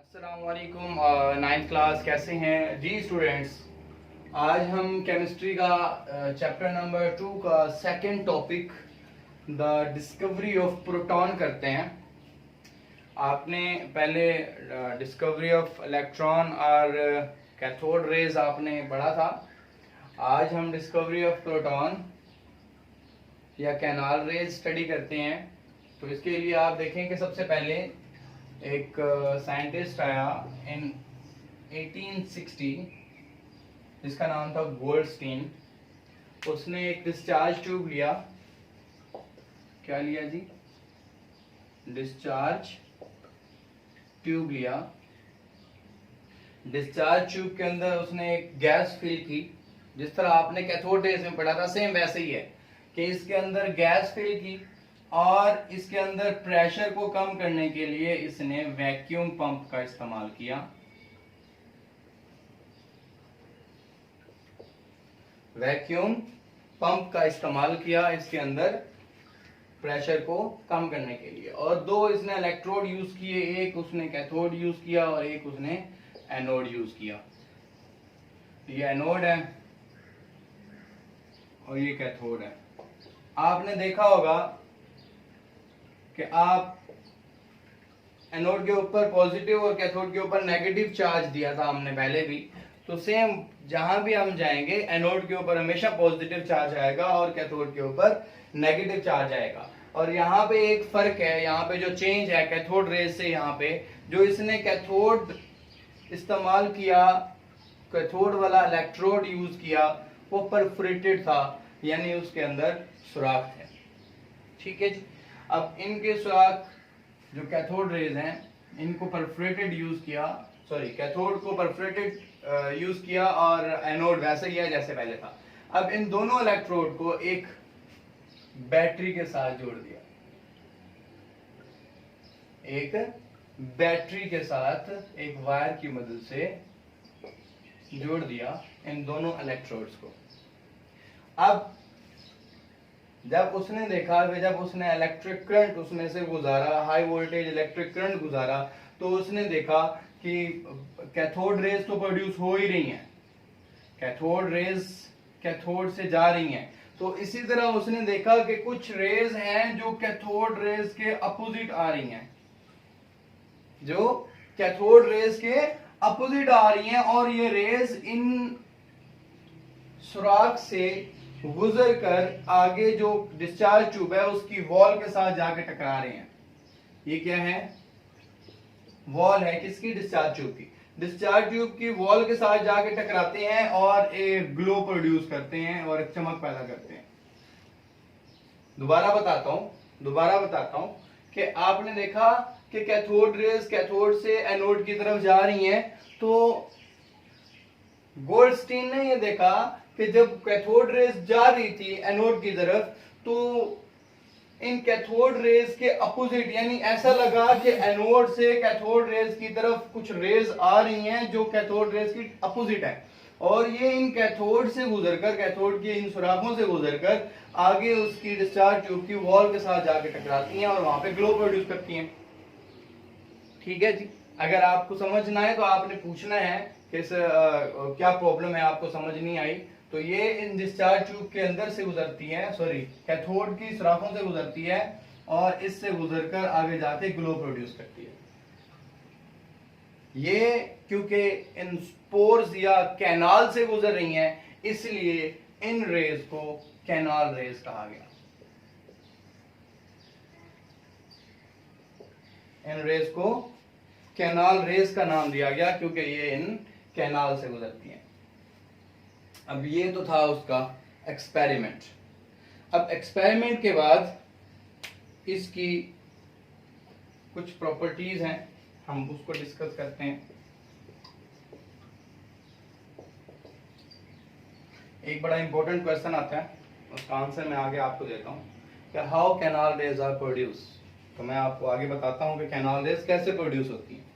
अस्सलामुअलैकुम। Ninth class कैसे हैं जी स्टूडेंट्स। आज हम केमिस्ट्री का चैप्टर नंबर 2 का second topic the discovery of proton करते हैं। आपने पहले डिस्कवरी ऑफ इलेक्ट्रॉन और कैथोड रेज आपने पढ़ा था। आज हम डिस्कवरी ऑफ प्रोटॉन या कैनाल रेज स्टडी करते हैं। तो इसके लिए आप देखें कि सबसे पहले एक साइंटिस्ट आया इन 1860 जिसका नाम था गोल्डस्टीन। उसने एक डिस्चार्ज ट्यूब लिया। क्या लिया जी? डिस्चार्ज ट्यूब लिया। डिस्चार्ज ट्यूब के अंदर उसने एक गैस फिल की। जिस तरह आपने कैथोड रेज में पढ़ा था सेम वैसे ही है कि इसके अंदर गैस फिल की और इसके अंदर प्रेशर को कम करने के लिए इसने वैक्यूम पंप का इस्तेमाल किया। वैक्यूम पंप का इस्तेमाल किया इसके अंदर प्रेशर को कम करने के लिए। और दो इसने इलेक्ट्रोड यूज किए, एक उसने कैथोड यूज किया और एक उसने एनोड यूज किया। ये एनोड है और ये कैथोड है। आपने देखा होगा कि आप एनोड के ऊपर पॉजिटिव और कैथोड के ऊपर नेगेटिव चार्ज दिया था हमने पहले भी। तो सेम जहां भी हम जाएंगे एनोड के ऊपर हमेशा पॉजिटिव चार्ज आएगा और कैथोड के ऊपर नेगेटिव चार्ज आएगा। और यहाँ पे एक फर्क है, यहाँ पे जो चेंज है कैथोड रेज से, यहाँ पे जो इसने कैथोड इस्तेमाल किया, कैथोड वाला इलेक्ट्रोड यूज किया, वो परफोरेटेड था, यानी उसके अंदर सुराख थे। ठीक है जी। अब इनके सुराख जो कैथोड रेज हैं इनको परफोरेटेड यूज किया, सॉरी कैथोड को परफोरेटेड यूज किया और एनोड वैसे ही है जैसे पहले था। अब इन दोनों इलेक्ट्रोड को एक बैटरी के साथ जोड़ दिया। एक बैटरी के साथ एक वायर की मदद से जोड़ दिया इन दोनों इलेक्ट्रोड्स को। अब जब उसने देखा कि जब उसने इलेक्ट्रिक करंट उसमें से गुजारा, हाई वोल्टेज इलेक्ट्रिक करंट गुजारा, तो उसने देखा कि कैथोड रेज तो प्रोड्यूस हो ही रही हैं, कैथोड रेज कैथोड से जा रही हैं। तो इसी तरह उसने देखा कि कुछ रेज हैं जो कैथोड रेज के अपोजिट आ रही हैं, जो कैथोड रेज के अपोजिट आ रही हैं और ये रेज इन सुराख से गुजर कर आगे जो डिस्चार्ज ट्यूब है उसकी वॉल के साथ जाके टकरा रहे हैं। ये क्या है? वॉल है किसकी? डिस्चार्ज ट्यूब की। डिस्चार्ज ट्यूब की वॉल के साथ जाके टकराते हैं और एक ग्लो प्रोड्यूस करते हैं और एक चमक पैदा करते हैं। दोबारा बताता हूं कि आपने देखा कि कैथोड रेज कैथोड से एनोड की तरफ जा रही हैं। तो गोल्डस्टीन ने ये देखा कि जब कैथोड रेज जा रही थी एनोड की तरफ, तो इन कैथोड रेज के अपोजिट, यानी ऐसा लगा कि एनोड से कैथोड रेज की तरफ कुछ रेज आ रही हैं जो कैथोड रेज की अपोजिट है, और ये इन कैथोड से गुजरकर, कैथोड के इन सुराखों से गुजरकर आगे उसकी डिस्चार्ज ट्यूब की वॉल के साथ जाके टकराती हैं और वहां पे ग्लो प्रोड्यूस करती हैं। ठीक है जी। अगर आपको समझना है तो आपने पूछना है कि क्या प्रॉब्लम है, आपको समझ नहीं आई। तो ये इन डिस्चार्ज ट्यूब के अंदर से गुजरती है, सॉरी कैथोड की सुराखों से गुजरती है और इससे गुजरकर आगे जाके ग्लो प्रोड्यूस करती है। ये क्योंकि इन स्पोर्स या कैनाल से गुजर रही हैं, इसलिए इन रेज को कैनाल रेज कहा गया। इन रेज को कैनाल रेज का नाम दिया गया क्योंकि ये इन कैनाल से गुजरती हैं। अब ये तो था उसका एक्सपेरिमेंट। अब एक्सपेरिमेंट के बाद इसकी कुछ प्रॉपर्टीज हैं, हम उसको डिस्कस करते हैं। एक बड़ा इंपॉर्टेंट क्वेश्चन आता है, उसका आंसर मैं आगे आपको देता हूं कि how canal rays are produce. तो मैं आपको आगे बताता हूं कि कैनाल रेज कैसे प्रोड्यूस होती है।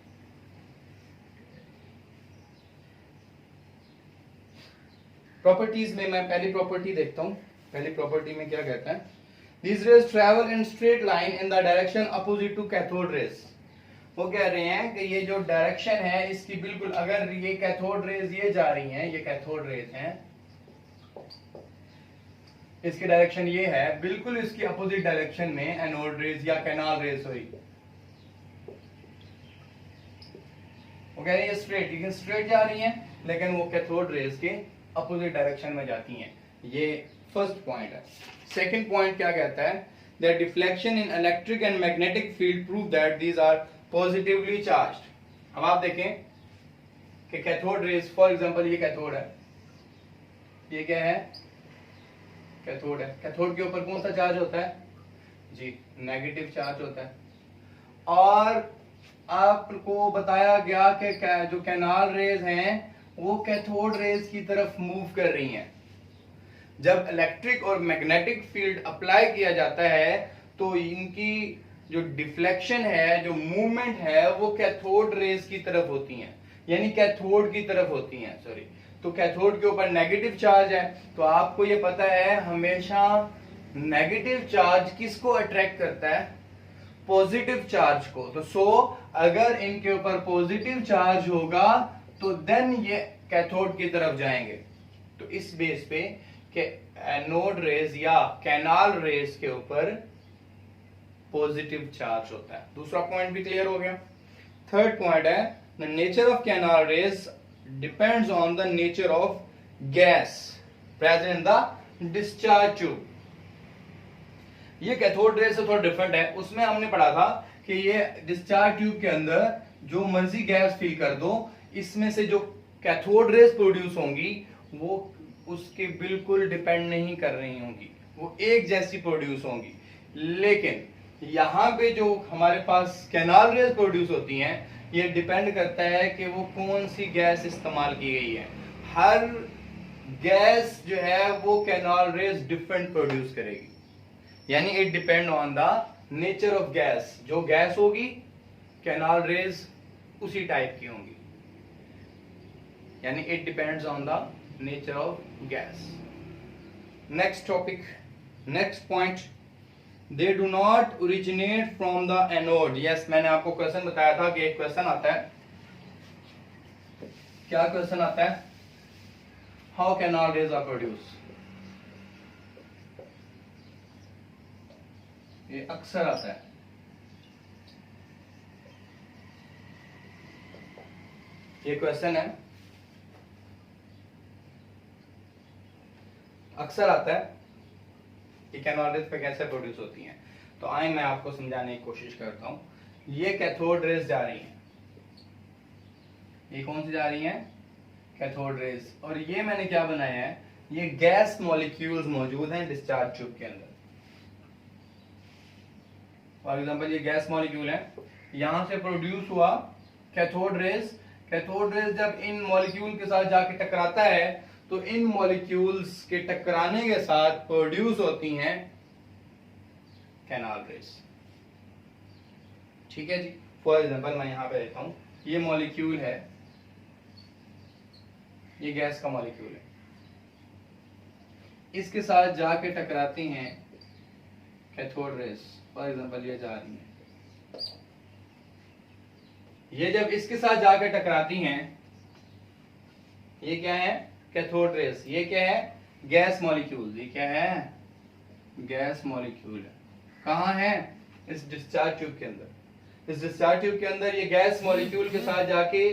प्रॉपर्टीज में मैं पहली प्रॉपर्टी देखता हूं। पहली प्रॉपर्टी में क्या कहता है? These rays travel in straight line in the direction opposite to cathode rays. वो कह रहे हैं कि ये जो डायरेक्शन है इसकी बिल्कुल, अगर ये कैथोड रेज ये जा रही हैं, ये कैथोड रेज हैं, इसकी डायरेक्शन ये है, बिल्कुल इसकी अपोजिट डायरेक्शन में एनोड रेज या कैनाल रेज हुई। वो कह रहे हैं ये स्ट्रेट जा रही हैं, लेकिन वो कैथोड रेज के अपोजिट डायरेक्शन में जाती हैं। ये फर्स्ट पॉइंट है। सेकंड पॉइंट क्या कहता है, that deflection in electric and magnetic field prove that these are positively charged. अब आप देखें कि कैथोड रेज, फॉर एग्जांपल ये कैथोड है, ये क्या है, कैथोड है। कैथोड के ऊपर कौन सा चार्ज होता है जी, नेगेटिव चार्ज होता है। और आपको बताया गया कि जो कैनाल रेज हैं वो कैथोड रेज की तरफ मूव कर रही हैं। जब इलेक्ट्रिक और मैग्नेटिक फील्ड अप्लाई किया जाता है तो इनकी जो डिफ्लेक्शन है, जो मूवमेंट है, वो कैथोड रेज की तरफ होती हैं, यानी कैथोड की तरफ होती हैं, सॉरी। तो कैथोड के ऊपर नेगेटिव चार्ज है, तो आपको ये पता है हमेशा नेगेटिव चार्ज किसको अट्रैक्ट करता है, पॉजिटिव चार्ज को। तो अगर इनके ऊपर पॉजिटिव चार्ज होगा तो देन ये कैथोड की तरफ जाएंगे। तो इस बेस पे कि एनोड रेज या कैनाल रेज के ऊपर पॉजिटिव चार्ज होता है। दूसरा पॉइंट भी क्लियर हो गया। थर्ड पॉइंट है, the nature of canal raise depends on the nature of gas present in the discharge tube. ये कैथोड रेज से थोड़ा डिफरेंट है। उसमें हमने पढ़ा था कि ये डिस्चार्ज ट्यूब के अंदर जो मर्जी गैस फिल कर दो, इसमें से जो कैथोड रेज प्रोड्यूस होंगी वो उसके बिल्कुल डिपेंड नहीं कर रही होंगी, वो एक जैसी प्रोड्यूस होंगी। लेकिन यहाँ पे जो हमारे पास कैनाल रेज प्रोड्यूस होती हैं, ये डिपेंड करता है कि वो कौन सी गैस इस्तेमाल की गई है। हर गैस जो है वो कैनाल रेज डिफरेंट प्रोड्यूस करेगी, यानी it depend on the nature of gas. जो गैस होगी कैनाल रेज उसी टाइप की होंगी, यानी it depends on the nature of gas. Next topic, next point, they do not originate from the anode. Yes, मैंने आपको क्वेश्चन बताया था कि एक क्वेश्चन आता है। क्या क्वेश्चन आता है, how canal rays are produce. ये अक्सर आता है। ये क्वेश्चन है, अक्सर आता है कि कैनाल रेज पे कैसे प्रोड्यूस होती हैं। तो आइए मैं आपको समझाने की कोशिश करता हूं। ये कैथोड रेज जा रही हैं, ये कौन सी जा रही हैं, कैथोड रेज। और ये मैंने क्या बनाया है, ये गैस मॉलिक्यूल्स मौजूद हैं डिस्चार्ज ट्यूब के अंदर। फॉर एग्जांपल ये गैस मॉलिक्यूल है, यहां से प्रोड्यूस हुआ कैथोड रेज। कैथोड रेज जब इन मॉलिक्यूल के साथ जाके टकराता है तो इन मॉलिक्यूल्स के टकराने के साथ प्रोड्यूस होती हैं कैनाल रेज। ठीक है जी। फॉर एग्जांपल मैं यहां पे लेता हूं, ये मॉलिक्यूल है, ये गैस का मॉलिक्यूल है, इसके साथ जाके टकराती हैं कैथोड रेज। फॉर एग्जांपल ये जा रही है, ये जब इसके साथ जाकर टकराती हैं, ये क्या है, कैथोड रेज। ये क्या है, गैस मॉलिक्यूल। ये क्या है, गैस मॉलिक्यूल है। कहाँ है, इस डिस्चार्ज ट्यूब के अंदर। इस डिस्चार्ज ट्यूब के अंदर ये गैस मॉलिक्यूल के साथ जाके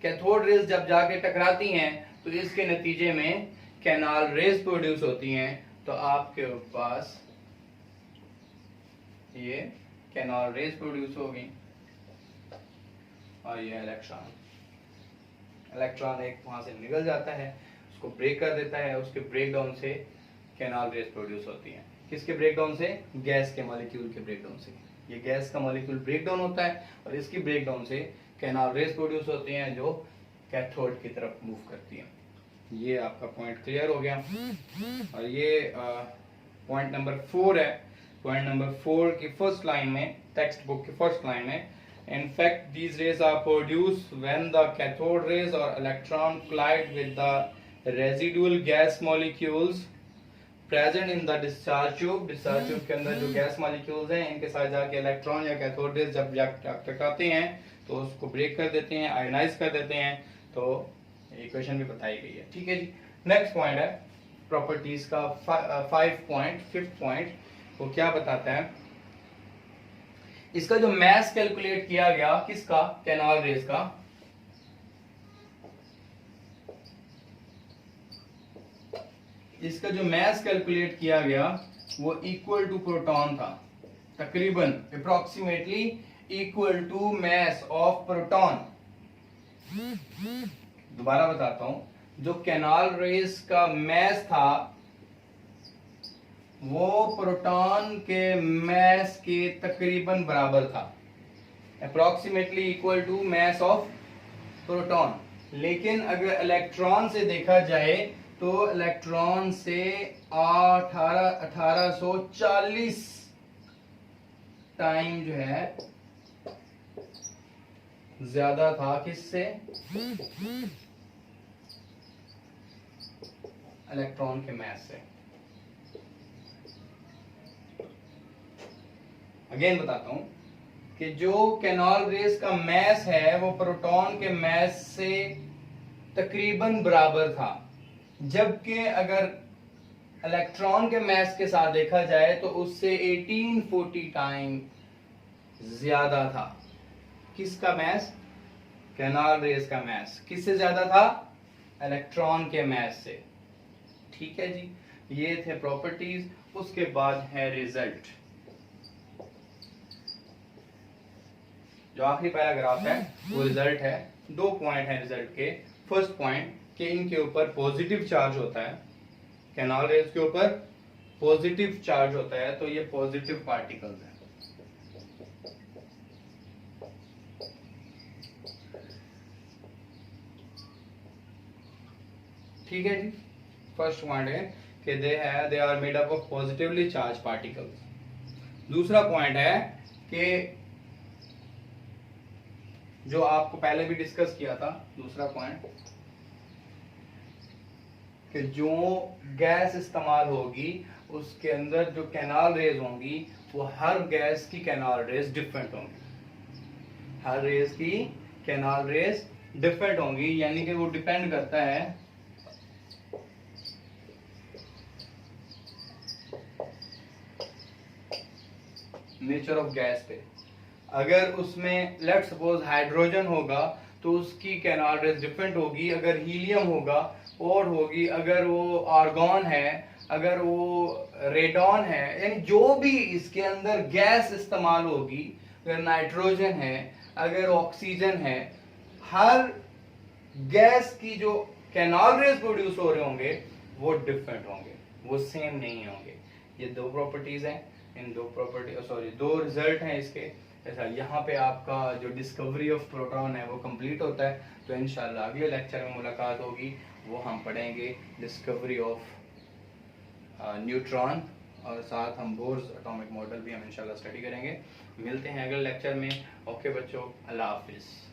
कैथोड रेज जब जाके टकराती हैं तो इसके नतीजे में कैनाल रेज प्रोड्यूस होती हैं। तो आपके पास ये कैनाल रेज प्रोड्यूस होगी और ये इलेक्ट्रॉन एक वहां से निकल जाता है, उसको ब्रेक कर देता है, उसके ब्रेकडाउन से कैनाल रेज प्रोड्यूस होती हैं। किसके ब्रेकडाउन से, गैस के मॉलिक्यूल के ब्रेकडाउन से। ये गैस का मॉलिक्यूल ब्रेकडाउन होता है और इसकी ब्रेकडाउन से कैनाल रेज प्रोड्यूस होती हैं जो कैथोड की तरफ मूव करती हैं। ये आपका पॉइंट क्लियर हो गया। और ये पॉइंट नंबर 4 है। पॉइंट नंबर 4 की फर्स्ट लाइन में, टेक्स्ट बुक की फर्स्ट लाइन में, in fact these rays are produced when the cathode rays or electron collide with the residual gas molecules present in the discharge tube के अंदर जो gas molecules हैं इनके साथ जाके इलेक्ट्रॉन या कैथोड रेज जब टकराते हैं तो उसको ब्रेक कर देते हैं, आयोनाइज कर देते हैं। तो इक्वेशन भी बताई गई है, ठीक है जी। नेक्स्ट पॉइंट है प्रॉपर्टीज का 5th पॉइंट, वो क्या बताता है, इसका जो मैस कैलकुलेट किया गया किसका, कैनॉल रेज का, इसका जो मैस कैलकुलेट किया गया वो इक्वल टू प्रोटॉन था, तकरीबन approximately equal to mass of proton. दोबारा बताता हूं, जो कैनॉल रेज का मैस था वो प्रोटॉन के मैस के तकरीबन बराबर था, approximately equal to mass of proton. लेकिन अगर इलेक्ट्रॉन से देखा जाए तो इलेक्ट्रॉन से 1840 टाइम जो है ज्यादा था, किससे, इलेक्ट्रॉन के मैस से। अगेन बताता हूं कि जो कैनॉल रेज का मैस है वो प्रोटॉन के मैस से तकरीबन बराबर था, जबकि अगर इलेक्ट्रॉन के मैस के साथ देखा जाए तो उससे 1840 टाइम ज्यादा था। किसका मैस, कैनॉल रेज का मैस किससे ज्यादा था, इलेक्ट्रॉन के मैस से, ठीक है जी। ये थे प्रॉपर्टीज। उसके बाद है रिजल्ट। जो आखिरी पैराग्राफ है वो रिजल्ट है। 2 पॉइंट है रिजल्ट के। फर्स्ट पॉइंट कि इनके ऊपर पॉजिटिव चार्ज होता है, कैनॉल रेज के ऊपर पॉजिटिव चार्ज होता है, तो ये पॉजिटिव पार्टिकल्स हैं। ठीक है जी। फर्स्ट पॉइंट है कि they are made up of positively charge particles. दूसरा पॉइंट है कि जो आपको पहले भी डिस्कस किया था, दूसरा पॉइंट कि जो गैस इस्तेमाल होगी उसके अंदर जो कैनॉल रेज होंगी वो हर गैस की कैनॉल रेज डिफरेंट होंगी, हर रेज की कैनॉल रेज डिफरेंट होंगी, यानी कि वो डिपेंड करता है नेचर ऑफ गैस पे। अगर उसमें लेट्स सपोज हाइड्रोजन होगा तो उसकी कैनॉल रेज डिफरेंट होगी, अगर हीलियम होगा और होगी, अगर वो आर्गॉन है, अगर वो रेडॉन है, यानी जो भी इसके अंदर गैस इस्तेमाल होगी, अगर नाइट्रोजन है, अगर ऑक्सीजन है, हर गैस की जो कैनॉल रेज प्रोड्यूस हो रहे होंगे वो डिफरेंट होंगे, वो सेम नहीं होंगे। ये 2 प्रॉपर्टीज हैं, इन 2 प्रॉपर्टी सॉरी 2 रिजल्ट हैं इसके। ऐसा यहाँ पे आपका जो डिस्कवरी ऑफ प्रोटॉन है वो कंप्लीट होता है। तो इंशाल्लाह अगले लेक्चर में मुलाकात होगी, वो हम पढ़ेंगे डिस्कवरी ऑफ न्यूट्रॉन, और साथ हम बोर्स एटॉमिक मॉडल भी हम इंशाल्लाह स्टडी करेंगे। मिलते हैं अगले लेक्चर में। ओके बच्चों, अल्लाह हाफिज़।